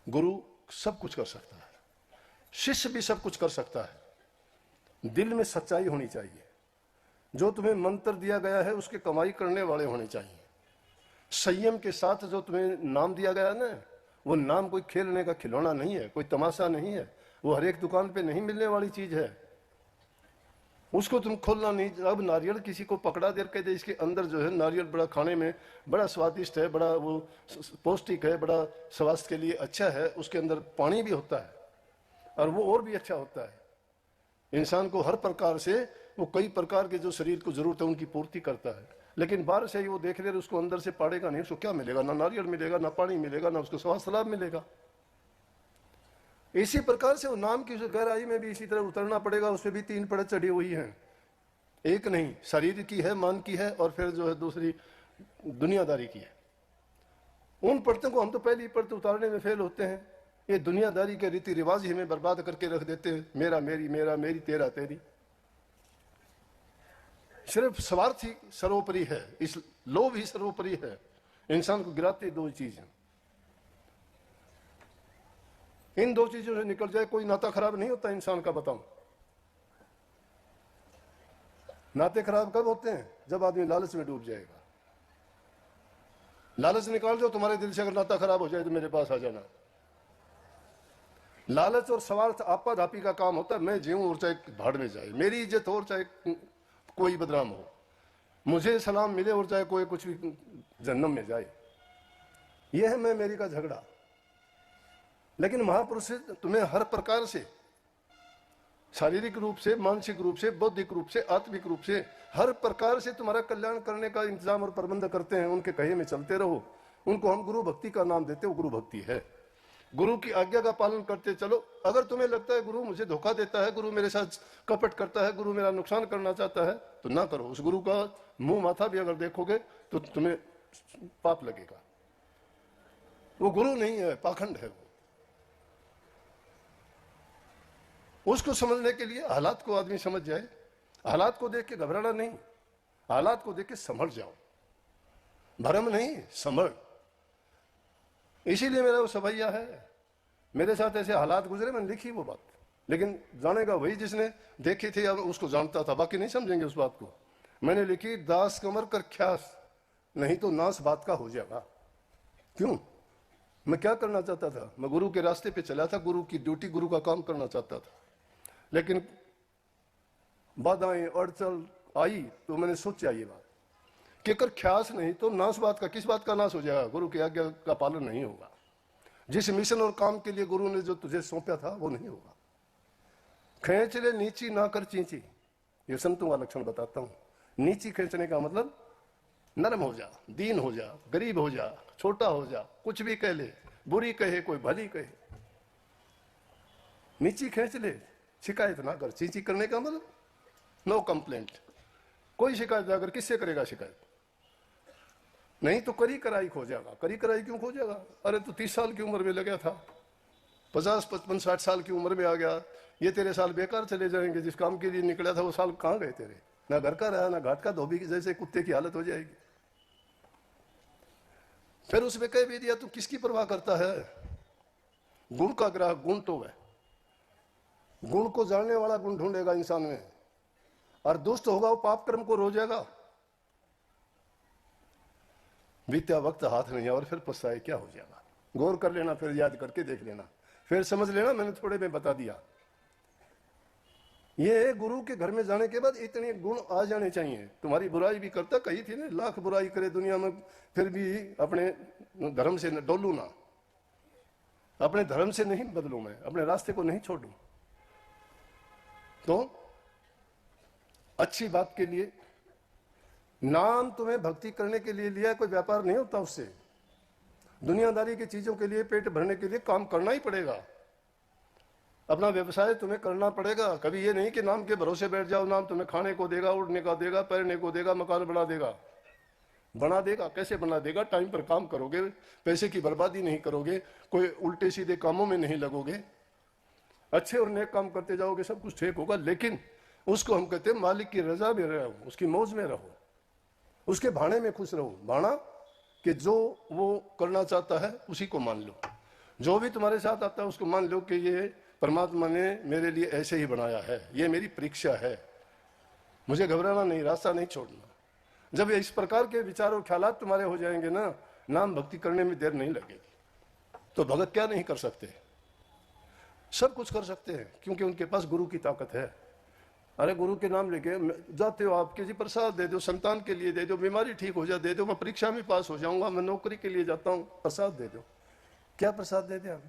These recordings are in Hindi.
गुरु सब कुछ कर सकता है, शिष्य भी सब कुछ कर सकता है। दिल में सच्चाई होनी चाहिए। जो तुम्हें मंत्र दिया गया है उसके कमाई करने वाले होने चाहिए। संयम के साथ जो तुम्हें नाम दिया गया ना, वो नाम कोई खेलने का खिलौना नहीं है, कोई तमाशा नहीं है, वो हर एक दुकान पे नहीं मिलने वाली चीज है। उसको तुम खोलना नहीं। अब नारियल किसी को पकड़ा दे के दे, इसके अंदर जो है नारियल बड़ा खाने में बड़ा स्वादिष्ट है, बड़ा वो पौष्टिक है, बड़ा स्वास्थ्य के लिए अच्छा है, उसके अंदर पानी भी होता है और वो और भी अच्छा होता है। इंसान को हर प्रकार से वो कई प्रकार के जो शरीर को जरूरत है उनकी पूर्ति करता है। लेकिन बाहर से ही वो देख ले उसको अंदर से पाड़ेगा नहीं, उसको क्या मिलेगा? ना नारियल मिलेगा, ना पानी मिलेगा, ना उसको स्वास्थ्य लाभ मिलेगा। इसी प्रकार से वो नाम की गहराई में भी इसी तरह उतरना पड़ेगा। उसमें भी 3 परत चढ़ी हुई है, एक नहीं, शरीर की है, मन की है और फिर जो है दूसरी दुनियादारी की है। उन परतों को हम तो पहली परत उतारने में फेल होते हैं। ये दुनियादारी के रीति रिवाज ही हमें बर्बाद करके रख देते हैं। मेरा मेरी, मेरा मेरी, तेरा तेरी। सिर्फ स्वार्थ ही सर्वोपरि है, इस लोभ ही सर्वोपरि है। इंसान को गिराते 2 चीजें। इन 2 चीजों से निकल जाए कोई नाता खराब नहीं होता इंसान का। बताऊं, नाते खराब कब होते हैं? जब आदमी लालच में डूब जाएगा। लालच निकाल दो तुम्हारे दिल से, अगर नाता खराब हो जाए तो मेरे पास आ जाना। लालच और स्वार्थ आपाधापी का काम होता है। मैं जीऊं और चाहे भाड़ में जाए, मेरी इज्जत हो और चाहे कोई बदनाम हो, मुझे सलाम मिले और चाहे कोई कुछ भी जन्नम में जाए। यह है मैं मेरी का झगड़ा। लेकिन महापुरुष से तुम्हें हर प्रकार से, शारीरिक रूप से, मानसिक रूप से, बौद्धिक रूप से, आत्मिक रूप से, हर प्रकार से तुम्हारा कल्याण करने का इंतजाम और प्रबंध करते हैं। उनके कहे में चलते रहो। उनको हम गुरु भक्ति का नाम देते, वो गुरु भक्ति है। गुरु की आज्ञा का पालन करते चलो। अगर तुम्हें लगता है गुरु मुझे धोखा देता है, गुरु मेरे साथ कपट करता है, गुरु मेरा नुकसान करना चाहता है, तो ना करो। उस गुरु का मुंह माथा भी अगर देखोगे तो तुम्हें पाप लगेगा। वो गुरु नहीं है, पाखंड है वो। उसको समझने के लिए हालात को आदमी समझ जाए। हालात को देख के घबराना नहीं, हालात को देख के संभल जाओ। भरम नहीं, संभल। इसीलिए मेरा वो सभैया है। मेरे साथ ऐसे हालात गुजरे, मैंने लिखी वो बात। लेकिन जानेगा वही जिसने देखी थी, अब उसको जानता था, बाकी नहीं समझेंगे उस बात को। मैंने लिखी, दास कमर कर ख्यास, नहीं तो नाश बात का हो जाएगा। क्यों? मैं क्या करना चाहता था? मैं गुरु के रास्ते पे चला था, गुरु की ड्यूटी, गुरु का काम करना चाहता था। लेकिन बाधाएं अड़चन आई तो मैंने सोचा ये बात कि अगर ख्यास नहीं तो नाश बात का। किस बात का नाश हो जाएगा? गुरु की आज्ञा का पालन नहीं होगा। जिस मिशन और काम के लिए गुरु ने जो तुझे सौंपा था वो नहीं होगा। खींच ले नीची ना कर चींची, ये संतों का लक्षण बताता हूं। नीची खींचने का मतलब नरम हो जा, दीन हो जा, गरीब हो जा, छोटा हो जा, कुछ भी कह ले, बुरी कहे कोई भली कहे, नीची खींच ले, शिकायत ना कर। चींची करने का मतलब नो कंप्लेंट। कोई शिकायत ना कर। किससे करेगा शिकायत? नहीं तो करी कराई खो जाएगा। करी कराई क्यों खो जाएगा? अरे तो 30 साल की उम्र में लगा था, 50, 55, 60 साल की उम्र में आ गया। ये तेरे साल बेकार चले जाएंगे। जिस काम के लिए निकला था वो साल कहाँ गए तेरे? ना घर का रहा, ना घाट का धोबी की जैसे कुत्ते की हालत हो जाएगी। फिर उसमें कह भी दिया, तू किसकी परवाह करता है? गुण का ग्राहक गुण तो है। गुण को जानने वाला गुण ढूंढेगा इंसान में, और दुष्ट होगा वो पाप कर्म को रोजेगा। बीता वक्त हाथ नहीं है और फिर पछताए क्या हो जाएगा। गौर कर लेना, फिर याद करके देख लेना, फिर समझ लेना। मैंने थोड़े में बता दिया। ये गुरु के घर में जाने के बाद इतने गुण आ जाने चाहिए। तुम्हारी बुराई भी करता, कही थी ना, लाख बुराई करे दुनिया में फिर भी अपने धर्म से डोलू ना। अपने धर्म से नहीं बदलू, मैं अपने रास्ते को नहीं छोड़ू। तो अच्छी बात के लिए नाम तुम्हें भक्ति करने के लिए लिया, कोई व्यापार नहीं होता उससे। दुनियादारी की चीजों के लिए, पेट भरने के लिए काम करना ही पड़ेगा। अपना व्यवसाय तुम्हें करना पड़ेगा। कभी ये नहीं कि नाम के भरोसे बैठ जाओ, नाम तुम्हें खाने को देगा, उड़ने का देगा, पहनने को देगा, मकान बना देगा। बना देगा, कैसे बना देगा? टाइम पर काम करोगे, पैसे की बर्बादी नहीं करोगे, कोई उल्टे सीधे कामों में नहीं लगोगे, अच्छे और नेक काम करते जाओगे, सब कुछ ठीक होगा। लेकिन उसको हम कहते हैं मालिक की रजा में रहो, उसकी मौज में रहो, उसके भाणे में खुश रहो। भाणा कि जो वो करना चाहता है उसी को मान लो। जो भी तुम्हारे साथ आता है उसको मान लो कि ये परमात्मा ने मेरे लिए ऐसे ही बनाया है, ये मेरी परीक्षा है, मुझे घबराना नहीं, रास्ता नहीं छोड़ना। जब इस प्रकार के विचार और ख्यालात तुम्हारे हो जाएंगे ना, नाम भक्ति करने में देर नहीं लगेगी। तो भगत क्या नहीं कर सकते, सब कुछ कर सकते हैं, क्योंकि उनके पास गुरु की ताकत है। अरे गुरु के नाम लेके जाते हो आप, किसी प्रसाद दे दो, संतान के लिए दे दो, बीमारी ठीक हो जाए दे दो, मैं परीक्षा में पास हो जाऊंगा, मैं नौकरी के लिए जाता हूँ, प्रसाद दे दो। क्या प्रसाद देते हम?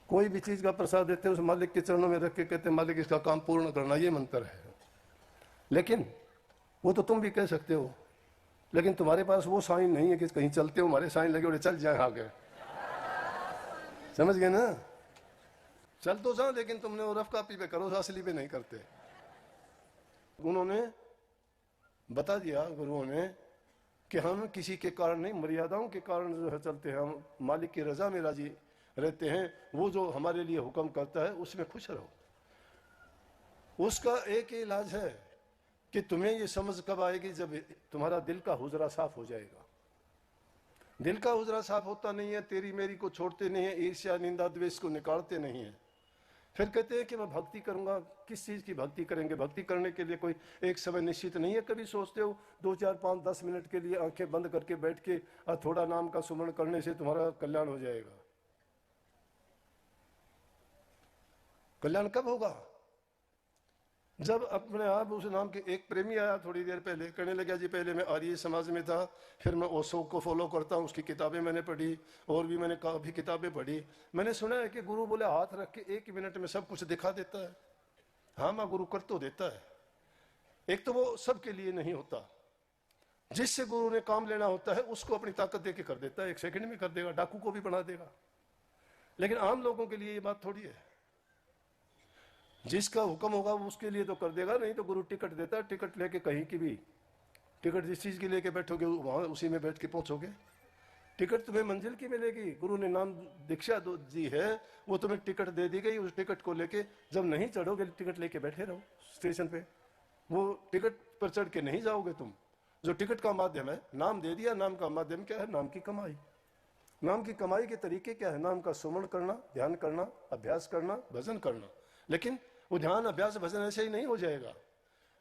कोई भी चीज का प्रसाद देते उस मालिक के चरणों में रख के कहते मालिक इसका काम पूर्ण करना, ये मंत्र है। लेकिन वो तो तुम भी कह सकते हो, लेकिन तुम्हारे पास वो साइन नहीं है कि कहीं चलते हो हमारे साइन लगे और चल जाए आगे, समझ गए ना? चल तो जाओ, लेकिन तुमने वो रफ कॉपी पे करो, असली पे नहीं करते। उन्होंने बता दिया गुरुओं ने कि हम किसी के कारण नहीं, मर्यादाओं के कारण जो है चलते हैं, हम मालिक की रजा में राजी रहते हैं, वो जो हमारे लिए हुक्म करता है उसमें खुश रहो। उसका एक ही इलाज है कि तुम्हें ये समझ कब आएगी, जब तुम्हारा दिल का हुजरा साफ हो जाएगा। दिल का हुजरा साफ होता नहीं है, तेरी मेरी को छोड़ते नहीं है, ईर्ष्या निंदा द्वेष को निकालते नहीं है, फिर कहते हैं कि मैं भक्ति करूंगा। किस चीज की भक्ति करेंगे? भक्ति करने के लिए कोई एक समय निश्चित नहीं है। कभी सोचते हो 2, 4, 5, 10 मिनट के लिए आंखें बंद करके बैठ के और थोड़ा नाम का सुमरण करने से तुम्हारा कल्याण हो जाएगा? कल्याण कब होगा? जब अपने आप उस नाम के एक प्रेमी आया थोड़ी देर पहले, कहने लगा जी पहले मैं आर्य समाज में था, फिर मैं ओशो को फॉलो करता हूँ, उसकी किताबें मैंने पढ़ी और भी मैंने काफी किताबें पढ़ी। मैंने सुना है कि गुरु बोले हाथ रख के 1 मिनट में सब कुछ दिखा देता है। हाँ माँ, गुरु कर तो देता है। एक तो वो सबके लिए नहीं होता, जिससे गुरु ने काम लेना होता है उसको अपनी ताकत दे के कर देता है, 1 सेकंड में कर देगा, डाकू को भी बना देगा। लेकिन आम लोगों के लिए ये बात थोड़ी है, जिसका हुक्म होगा वो उसके लिए तो कर देगा। नहीं तो गुरु टिकट देता है, टिकट लेके कहीं की भी, टिकट जिस चीज की लेके बैठोगे वहां उसी में बैठ के पहुंचोगे। टिकट तुम्हें मंजिल की मिलेगी, गुरु ने नाम दीक्षा दी है, वो तुम्हें टिकट दे दी गई, उस टिकट को लेके जब नहीं चढ़ोगे टिकट लेके बैठे रहो स्टेशन पे, वो टिकट पर चढ़ के नहीं जाओगे तुम। जो टिकट का माध्यम है, नाम दे दिया, नाम का माध्यम क्या है? नाम की कमाई। नाम की कमाई के तरीके क्या है? नाम का सुमरण करना, ध्यान करना, अभ्यास करना, भजन करना। लेकिन वो ध्यान अभ्यास भजन ऐसे ही नहीं हो जाएगा।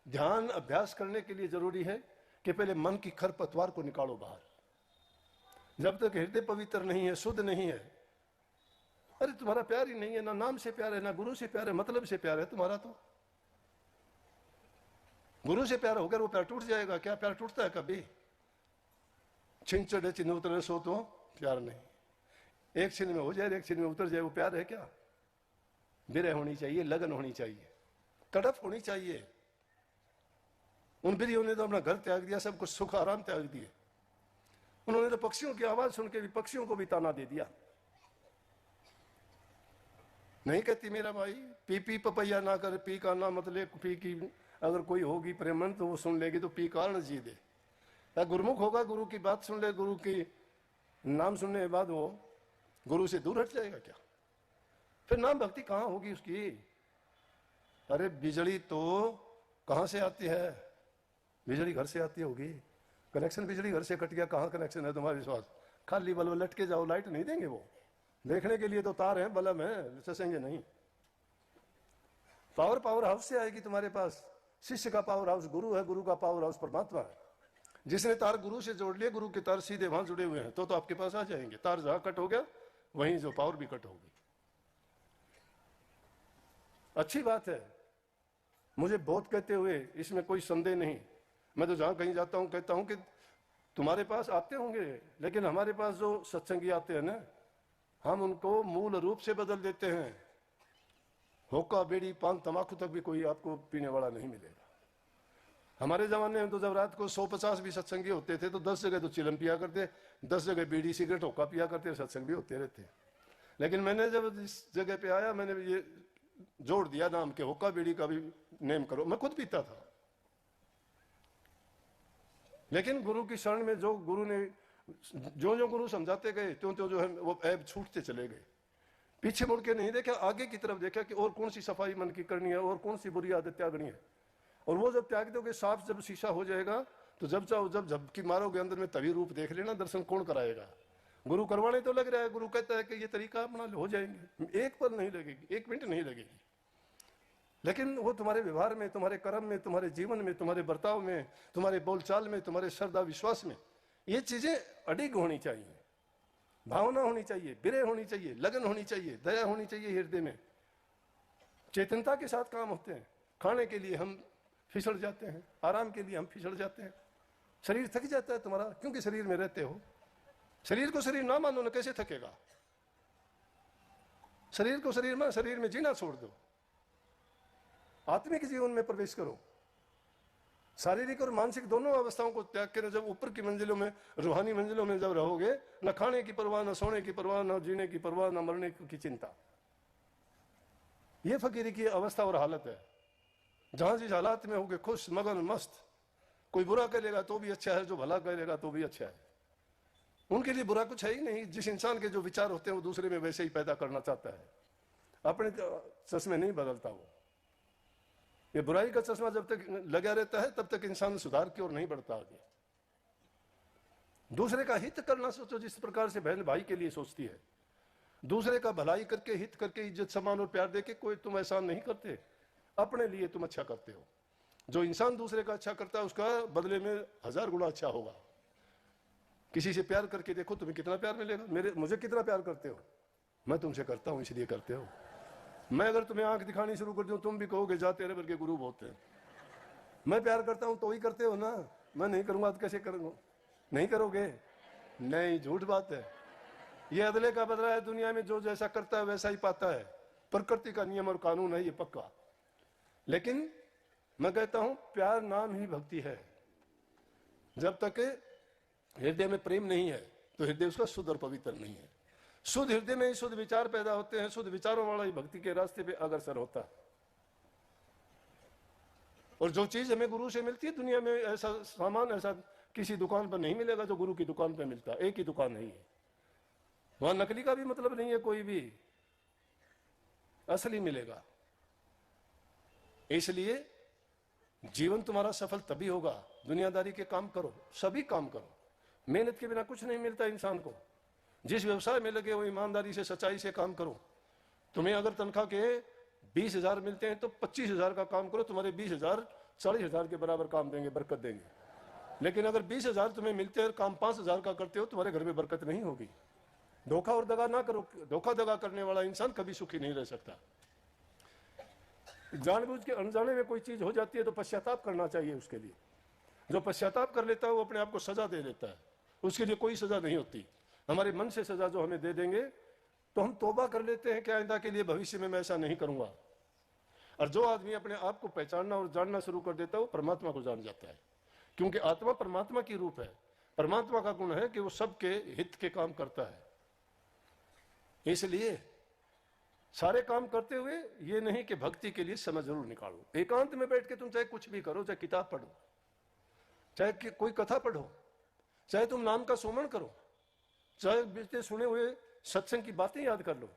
ध्यान अभ्यास करने के लिए जरूरी है कि पहले मन की खरपतवार को निकालो बाहर। जब तक हृदय पवित्र नहीं है, शुद्ध नहीं है, अरे तुम्हारा प्यार ही नहीं है, ना नाम से प्यार है, ना गुरु से प्यार है, मतलब से प्यार है तुम्हारा। तो गुरु से प्यार होकर वो प्यार टूट जाएगा क्या? प्यार टूटता है कभी? छिन चढ़े चिन्ह उतरे सो तो प्यार नहीं। एक छिन में हो जाए, एक छिन में उतर जाए, वो प्यार है क्या? विरह होनी चाहिए, लगन होनी चाहिए, तड़प होनी चाहिए। उन बिरियों ने तो अपना घर त्याग दिया, सब कुछ सुख आराम त्याग दिए। उन्होंने तो पक्षियों की आवाज सुन के भी पक्षियों को भी ताना दे दिया। नहीं कहती मेरा भाई पी पी पपैया ना कर, पी का ना मतलब पी की अगर कोई होगी प्रेमन तो वो सुन लेगी तो पी कारण जी दे। या गुरुमुख होगा, गुरु की बात सुन ले, गुरु की नाम सुनने के बाद वो गुरु से दूर हट जाएगा क्या? फिर नाम भक्ति कहां होगी उसकी? अरे बिजली तो कहां से आती है? बिजली घर से आती होगी। कनेक्शन बिजली घर से कट गया, कहां कनेक्शन है तुम्हारा विश्वास? खाली बल्ब लटके जाओ, लाइट नहीं देंगे वो। देखने के लिए तो तार है, बल्ब है, चसेंगे नहीं। पावर हाउस से आएगी तुम्हारे पास। शिष्य का पावर हाउस गुरु है, गुरु का पावर हाउस परमात्मा है। जिसने तार गुरु से जोड़ लिया, गुरु के तार सीधे वहां जुड़े हुए हैं, तो आपके पास आ जाएंगे। तार जहां कट हो गया वहीं जो पावर भी कट होगी। अच्छी बात है, मुझे बहुत कहते हुए इसमें कोई संदेह नहीं। मैं तो जहां कहीं जाता हूं कहता हूं कि तुम्हारे पास आते होंगे, लेकिन हमारे पास जो सत्संगी आते हैं ना, हम उनको मूल रूप से बदल देते हैं। होका बीड़ी पान तमाकू तक भी कोई आपको पीने वाला नहीं मिलेगा। हमारे जमाने में तो जब रात को 150 भी सत्संगी होते थे तो 10 जगह तो चिलम पिया करते, 10 जगह बीड़ी सिगरेट होका पिया करते, सत्संग भी होते रहते। लेकिन मैंने जब इस जगह पे आया, मैंने ये जोड़ दिया नाम के होका बीड़ी का भी नेम करो। मैं खुद पीता था, लेकिन गुरु की शरण में जो गुरु ने जो गुरु समझाते गए त्यों त्यों जो है वो ऐब छूटते चले गए। पीछे मुड़ के नहीं देखा, आगे की तरफ देखा कि और कौन सी सफाई मन की करनी है और कौन सी बुरी आदत त्यागनी है। और वो जब त्याग दोगे, साफ जब शीशा हो जाएगा, तो जब चाहो जब झपकी मारोगे अंदर में तभी रूप देख लेना। दर्शन कौन कराएगा? गुरु करवाने तो लग रहा है, गुरु कहता है कि ये तरीका अपना हो जाएंगे, एक पर नहीं लगेगी, 1 मिनट नहीं लगेगी। लेकिन वो तुम्हारे व्यवहार में, तुम्हारे कर्म में, तुम्हारे जीवन में, तुम्हारे बर्ताव में, तुम्हारे बोलचाल में, तुम्हारे श्रद्धा विश्वास में ये चीजें अडिग होनी चाहिए, भावना होनी चाहिए, विरह होनी चाहिए, लगन होनी चाहिए, दया होनी चाहिए हृदय में। चेतनता के साथ काम होते हैं। खाने के लिए हम फिसड़ जाते हैं, आराम के लिए हम फिसड़ जाते हैं, शरीर थक जाता है तुम्हारा, क्योंकि शरीर में रहते हो। शरीर को शरीर ना मानो ना, कैसे थकेगा? शरीर को शरीर में जीना छोड़ दो, आत्मिक जीवन में प्रवेश करो। शारीरिक और मानसिक दोनों अवस्थाओं को त्याग कर जब ऊपर की मंजिलों में, रूहानी मंजिलों में जब रहोगे, न खाने की परवाह, न सोने की परवाह, न जीने की परवाह, न मरने की चिंता। यह फकीरी की अवस्था और हालत है। जहां जिस हालात में होगे खुश, मगन, मस्त। कोई बुरा करेगा तो भी अच्छा है, जो भला करेगा तो भी अच्छा है। उनके लिए बुरा कुछ है ही नहीं। जिस इंसान के जो विचार होते हैं वो दूसरे में वैसे ही पैदा करना चाहता है, अपने चश्मे नहीं बदलता वो। ये बुराई का चश्मा जब तक लगा रहता है तब तक इंसान सुधार की ओर नहीं बढ़ता आगे। दूसरे का हित करना सोचो, जिस प्रकार से बहन भाई के लिए सोचती है। दूसरे का भलाई करके, हित करके, इज्जत सम्मान और प्यार देके कोई तुम एहसान नहीं करते, अपने लिए तुम अच्छा करते हो। जो इंसान दूसरे का अच्छा करता है उसका बदले में 1000 गुना अच्छा होगा। किसी से प्यार करके देखो तुम्हें कितना प्यार मिलेगा। मुझे कितना प्यार करते हो? मैं तुमसे करता हूं, इसलिए करते हो। मैं अगर तुम्हें आंख दिखानी शुरू कर दूं, तुम भी कहोगे जा तेरे वर्गे गुरु बहुत है। मैं प्यार करता हूं तो ही करते हो ना। मैं नहीं करूंगा तो कैसे करूंगा? नहीं करोगे? नहीं, झूठ बात है। ये अदले का बदला है। दुनिया में जो जैसा करता है वैसा ही पाता है। प्रकृति का नियम और कानून है ये पक्का। लेकिन मैं कहता हूं प्यार नाम ही भक्ति है। जब तक हृदय में प्रेम नहीं है तो हृदय उसका शुद्ध और पवित्र नहीं है। शुद्ध हृदय में ही शुद्ध विचार पैदा होते हैं। शुद्ध विचारों वाला ही भक्ति के रास्ते पे अग्रसर होता है। और जो चीज हमें गुरु से मिलती है, दुनिया में ऐसा सामान ऐसा किसी दुकान पर नहीं मिलेगा जो गुरु की दुकान पर मिलता है। एक ही दुकान है ये। वहां नकली का भी मतलब नहीं है, कोई भी असली मिलेगा। इसलिए जीवन तुम्हारा सफल तभी होगा, दुनियादारी के काम करो, सभी काम करो। मेहनत के बिना कुछ नहीं मिलता इंसान को। जिस व्यवसाय में लगे हो ईमानदारी से, सच्चाई से काम करो। तुम्हें अगर तनख्वाह के 20,000 मिलते हैं तो 25,000 का काम करो। तुम्हारे 20,000 40,000 के बराबर काम देंगे, बरकत देंगे। लेकिन अगर 20,000 तुम्हें मिलते हैं, काम 5,000 का करते हो, तुम्हारे घर में बरकत नहीं होगी। धोखा और दगा ना करो। धोखा दगा करने वाला इंसान कभी सुखी नहीं रह सकता। जानबूझ के अनजाने में कोई चीज हो जाती है तो पश्चाताप करना चाहिए उसके लिए। जो पश्चाताप कर लेता है वो अपने आप को सजा दे देता है। उसके लिए कोई सजा नहीं होती। हमारे मन से सजा जो हमें दे देंगे तो हम तौबा कर लेते हैं कि आइंदा के लिए भविष्य में मैं ऐसा नहीं करूंगा। और जो आदमी अपने आप को पहचानना और जानना शुरू कर देता है वो परमात्मा को जान जाता है। क्योंकि आत्मा परमात्मा की रूप है। परमात्मा का गुण है कि वो सबके हित के काम करता है। इसलिए सारे काम करते हुए ये नहीं कि भक्ति के लिए समय जरूर निकालो। एकांत में बैठ के तुम चाहे कुछ भी करो, चाहे किताब पढ़ो, चाहे कोई कथा पढ़ो, चाहे तुम नाम का सुमन करो, चाहे बीते सुने हुए सत्संग की बातें याद कर लो,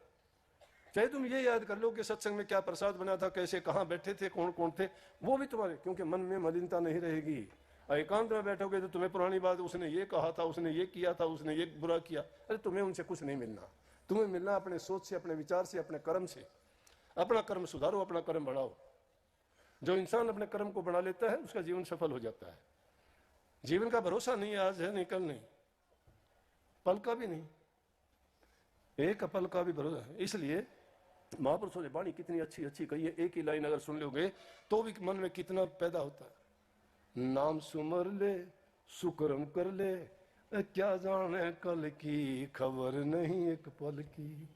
चाहे तुम ये याद कर लो कि सत्संग में क्या प्रसाद बना था, कैसे कहां बैठे थे, कौन कौन थे, वो भी तुम्हारे, क्योंकि मन में मलिनता नहीं रहेगी। एकांत में बैठोगे तो तुम्हें पुरानी बात, उसने ये कहा था, उसने ये किया था, उसने ये बुरा किया, अरे तुम्हें उनसे कुछ नहीं मिलना। तुम्हें मिलना अपने सोच से, अपने विचार से, अपने कर्म से। अपना कर्म सुधारो, अपना कर्म बढ़ाओ। जो इंसान अपने कर्म को बढ़ा लेता है उसका जीवन सफल हो जाता है। जीवन का भरोसा नहीं, आज है नहीं, कल नहीं, पल का भी नहीं, एक पल का भी भरोसा है। इसलिए महापुरुषों ने वाणी कितनी अच्छी अच्छी कही है। एक ही लाइन अगर सुन लोगे तो भी मन में कितना पैदा होता है। नाम सुमर ले, सुकर्म कर ले, क्या जाने कल की, खबर नहीं एक पल की,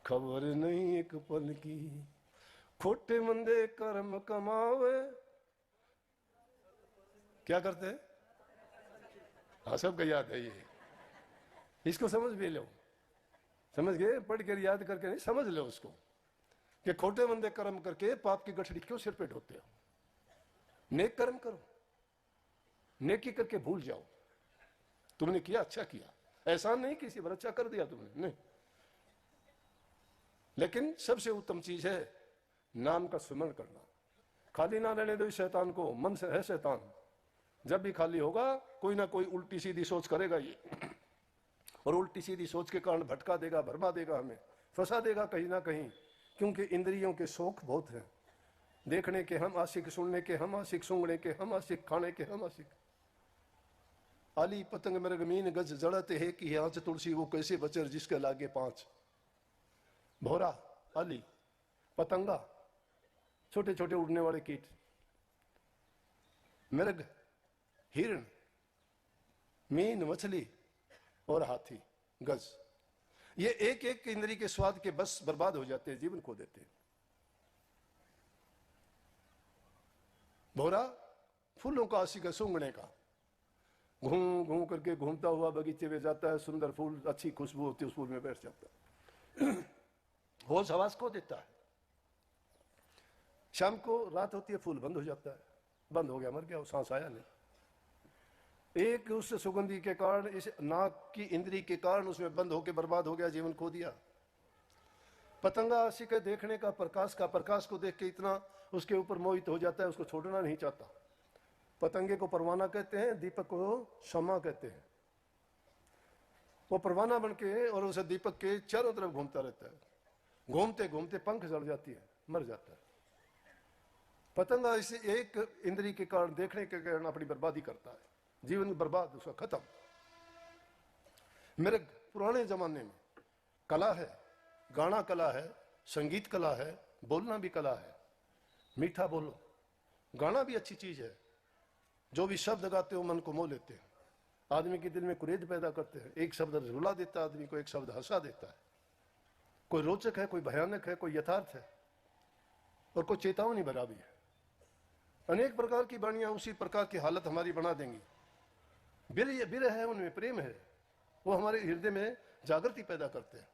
खबर नहीं एक पल की, खोटे मंदे कर्म कमावे। क्या करते हैं? हाँ, सबको याद है ये। इसको समझ भी लो। समझ गए? पढ़ कर याद करके नहीं, समझ लो उसको कि खोटे मंदे कर्म करके पाप की गठड़ी क्यों सिर पे ढोते हो। नेक कर्म करो, नेकी करके भूल जाओ। तुमने किया, अच्छा किया, एहसान नहीं किसी पर, अच्छा कर दिया तुमने, नहीं। लेकिन सबसे उत्तम चीज है नाम का सुमरण करना। खाली ना रहने दो शैतान को। मन से है शैतान, जब भी खाली होगा कोई ना कोई उल्टी सीधी सोच करेगा ये। और उल्टी सीधी सोच के कारण भटका देगा, भरमा देगा, हमें फंसा देगा कहीं ना कहीं। क्योंकि इंद्रियों के शौक बहुत हैं, देखने के हम आशिक, सुनने के हम आशिक, सूंघने के हम आशिक, खाने के हम आशिक। आली पतंग मृग मीन गज जड़त है कि आंच तुलसी वो कैसे बचर जिसके लागे पांच। भोरा, आली, पतंगा, छोटे छोटे उड़ने वाले कीट, मृग, हिरण, मीन मछली और हाथी, गज, ये एक एक इंद्री के स्वाद के बस बर्बाद हो जाते हैं, जीवन खो देते हैं। भोरा फूलों का आशिक है, सूंघने का, घूम घूम करके घूमता हुआ बगीचे में जाता है, सुंदर फूल, अच्छी खुशबू होती है, उस फूल में बैठ जाता है, होश हवास खो देता है। शाम को रात होती है, फूल बंद हो जाता है, बंद हो गया, मर गया, वो सांस आया नहीं। एक उस सुगंधी के कारण, इस नाक की इंद्री के कारण उसमें बंद होकर बर्बाद हो गया, जीवन खो दिया। पतंगा आशिक है देखने का, प्रकाश का, प्रकाश को देख के इतना उसके ऊपर मोहित हो जाता है, उसको छोड़ना नहीं चाहता। पतंगे को परवाना कहते हैं, दीपक को शमा कहते हैं। वो परवाना बन के और उसे दीपक के चारों तरफ घूमता रहता है, घूमते घूमते पंख जड़ जाती है, मर जाता है। पतंगा इस एक इंद्री के कारण, देखने के कारण अपनी बर्बादी करता है, जीवन बर्बाद, उसका खत्म। मृग पुराने जमाने में कला है, गाना कला है, संगीत कला है, बोलना भी कला है। मीठा बोलो, गाना भी अच्छी चीज है, जो भी शब्द गाते हो मन को मोह लेते हैं, आदमी के दिल में कुरेद पैदा करते हैं। एक शब्द रुला देता है आदमी को, एक शब्द हंसा देता है। कोई रोचक है, कोई भयानक है, कोई यथार्थ है और कोई चेतावनी भरा भी है। अनेक प्रकार की वाणियां उसी प्रकार की हालत हमारी बना देंगी। बिरह है, उनमें प्रेम है, वो हमारे हृदय में जागृति पैदा करते हैं।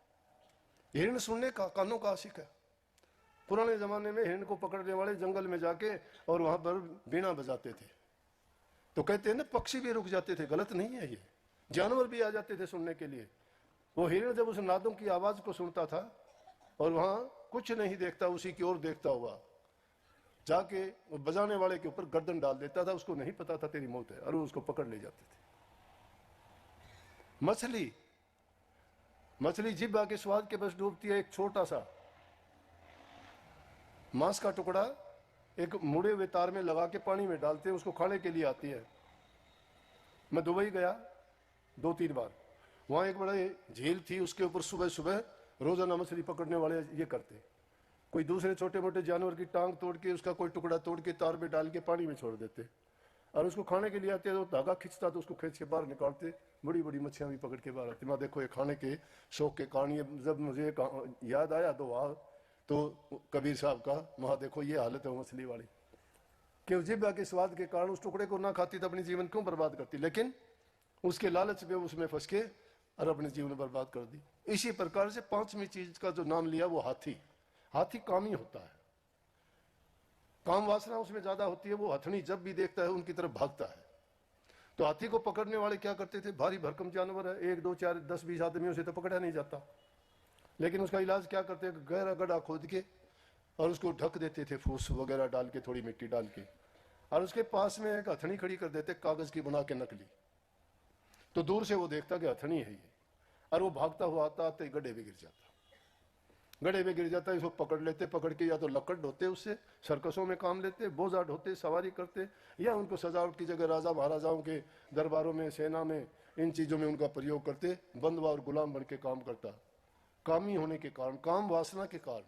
हिरण सुनने का, कानों का आशिक है। पुराने जमाने में हिरण को पकड़ने वाले जंगल में जाके और वहां पर बीना बजाते थे, तो कहते हैं ना, पक्षी भी रुक जाते थे। गलत नहीं है ये, जानवर भी आ जाते थे सुनने के लिए। वो हिरण जब उस नादों की आवाज को सुनता था और वहां कुछ नहीं देखता, उसी की ओर देखता हुआ जाके बजाने वाले के ऊपर गर्दन डाल देता था, उसको नहीं पता था तेरी मौत है, और वो उसको पकड़ ले जाते थे। मछली, मछली जिह्वा के स्वाद के बस डूबती है। एक छोटा सा मांस का टुकड़ा एक मुड़े हुए तार में लगा के पानी में डालते हैं, उसको खाने के लिए आती है। मैं दुबई गया 2-3 बार, वहां एक बड़े झील थी, उसके ऊपर सुबह सुबह रोजाना मछली पकड़ने वाले ये करते, कोई दूसरे छोटे मोटे जानवर की टांग तोड़ के, उसका कोई टुकड़ा तोड़ के तार में डाल के पानी में छोड़ देते, और उसको खाने के लिए आते। तो धागा खींचता तो उसको खींच के बाहर निकालते, बड़ी बड़ी मच्छियां भी पकड़ के बाहर आती। मैं देखो ये खाने के शौक के कारण, ये जब मुझे याद आया तो कबीर साहब का, वहां देखो ये हालत है मछली वाली, कि जिह्वा के स्वाद के कारण उस टुकड़े को ना खाती तो अपनी जीवन क्यों बर्बाद करती, लेकिन उसके लालच में उसमें फंस के और अपने जीवन बर्बाद कर दी। इसी प्रकार से 5वीं चीज का जो नाम लिया वो हाथी। हाथी कामी होता है, काम वासना उसमें ज्यादा होती है। वो हथनी जब भी देखता है उनकी तरफ भागता है। तो हाथी को पकड़ने वाले क्या करते थे, भारी भरकम जानवर है, 1, 2, 4, 10, 20 आदमियों से तो पकड़ा नहीं जाता, लेकिन उसका इलाज क्या करते, गहरा गड्ढा खोद के और उसको ढक देते थे, फूस वगैरह डाल के, थोड़ी मिट्टी डाल के, और उसके पास में एक हथनी खड़ी कर देते, कागज की बना के नकली। तो दूर से वो देखता कि हथनी है ये, और वो भागता हुआ आता आते गड्ढे में गिर जाता, गड्ढे में गिर जाता है। इसको पकड़ लेते, पकड़ के या तो लकड़ ढोते, उससे सर्कसों में काम लेते, बोझा ढोते, सवारी करते, या उनको सजावट की जगह राजा महाराजाओं के दरबारों में, सेना में, इन चीजों में उनका प्रयोग करते। बंदवा और गुलाम बन के काम करता, कामी होने के कारण, काम वासना के कारण।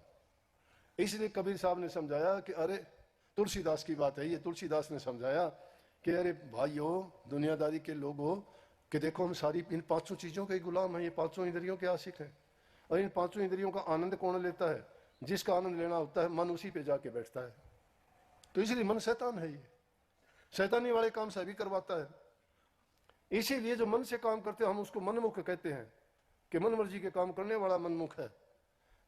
इसलिए कबीर साहब ने समझाया कि अरे, तुलसीदास की बात है ये, तुलसीदास ने समझाया कि अरे भाइयों, दुनियादारी के लोगों, कि देखो हम सारी इन 5 चीजों के गुलाम हैं, ये 5 इंद्रियों के आशिक हैं। और इन 5 इंद्रियों का आनंद कौन लेता है, जिसका आनंद लेना होता है मन उसी पे जाके बैठता है। तो इसलिए मन शैतान है, ये शैतानी वाले काम सभी करवाता है। इसीलिए जो मन से काम करते हैं हम उसको मनमुख कहते हैं, कि मन मर्जी के काम करने वाला मनमुख है।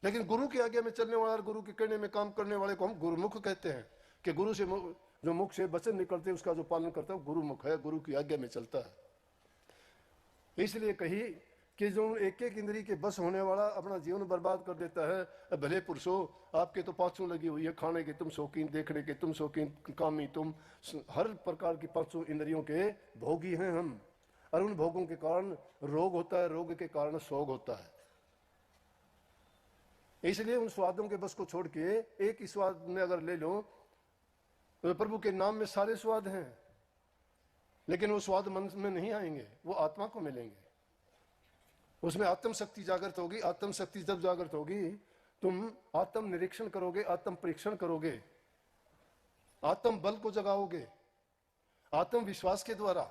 लेकिन गुरु की आज्ञा में चलने वाला और गुरु के कहने में काम करने वाले को हम गुरुमुख कहते हैं, कि गुरु से जो मुख से वचन निकलते उसका जो पालन करता है गुरुमुख है, गुरु की आज्ञा में चलता है। इसलिए कही कि जो एक एक इंद्री के बस होने वाला अपना जीवन बर्बाद कर देता है। भले पुरुषों, आपके तो 5 लगी हुई है, खाने के तुम शौकीन, देखने के तुम शौकीन, कामी तुम, हर प्रकार की 5 इंद्रियों के भोगी हैं हम। और उन भोगों के कारण रोग होता है, रोग के कारण शोक होता है। इसलिए उन स्वादों के बस को छोड़ के एक ही स्वाद में अगर ले लो, तो प्रभु के नाम में सारे स्वाद हैं, लेकिन वो स्वाद मन में नहीं आएंगे, वो आत्मा को मिलेंगे। उसमें आत्म शक्ति जागृत होगी। आत्म शक्ति जब जागृत होगी, तुम आत्म निरीक्षण करोगे, आत्म परीक्षण करोगे, आत्म बल को जगाओगे आत्मविश्वास के द्वारा।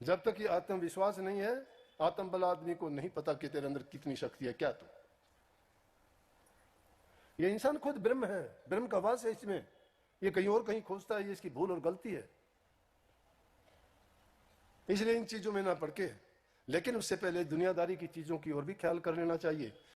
जब तक ये आत्मविश्वास नहीं है, आत्म बल आदमी को नहीं पता कि तेरे अंदर कितनी शक्ति है। क्या तो ये इंसान खुद ब्रह्म है, ब्रह्म का वास है इसमें। ये कहीं और कहीं खोजता है, ये इसकी भूल और गलती है। इसलिए इन चीजों में ना पड़ के, लेकिन उससे पहले दुनियादारी की चीजों की ओर भी ख्याल कर लेना चाहिए।